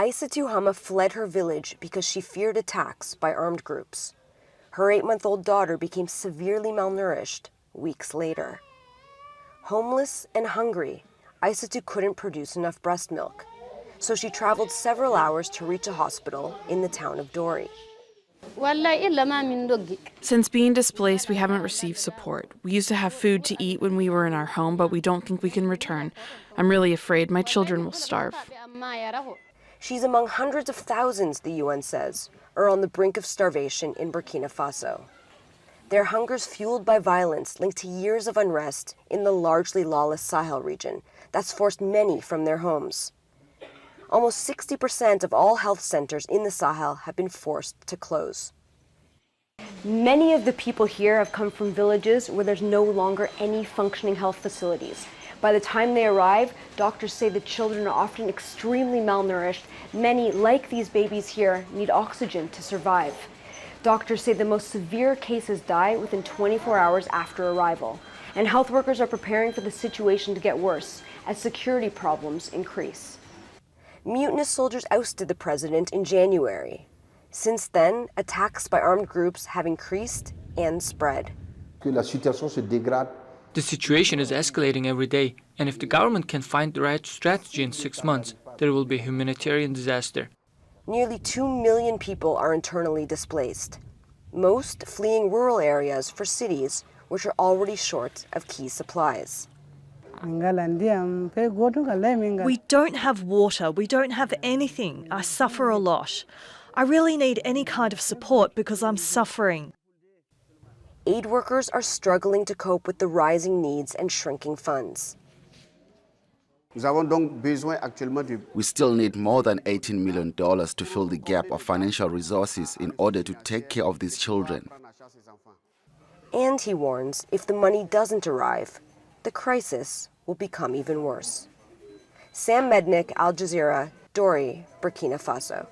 AISSATOU HAMA fled her village because she feared attacks by armed groups. Her 8-month-old daughter became severely malnourished weeks later. Homeless and hungry, AISSATOU couldn't produce enough breast milk, so she traveled several hours to reach a hospital in the town of Dori. Since being displaced, we haven't received support. We used to have food to eat when we were in our home, but we don't think we can return. I'm really afraid my children will starve. She's among hundreds of thousands, the UN says, are on the brink of starvation in Burkina Faso. Their hunger's fueled by violence linked to years of unrest in the largely lawless Sahel region that's forced many from their homes. Almost 60% of all health centers in the Sahel have been forced to close. Many of the people here have come from villages where there's no longer any functioning health facilities. By the time they arrive, doctors say the children are often extremely malnourished. Many, like these babies here, need oxygen to survive. Doctors say the most severe cases die within 24 hours after arrival. And health workers are preparing for the situation to get worse as security problems increase. Mutinous soldiers ousted the president in January. Since then, attacks by armed groups have increased and spread. The situation is escalating every day, and if the government can find the right strategy in 6 months, there will be a humanitarian disaster. Nearly 2 million people are internally displaced, most fleeing rural areas for cities which are already short of key supplies. We don't have water, we don't have anything. I suffer a lot. I really need any kind of support because I'm suffering. Aid workers are struggling to cope with the rising needs and shrinking funds. We still need more than $18 million to fill the gap of financial resources in order to take care of these children. And he warns, if the money doesn't arrive, the crisis will become even worse. Sam Mednick, Al Jazeera, Dori, Burkina Faso.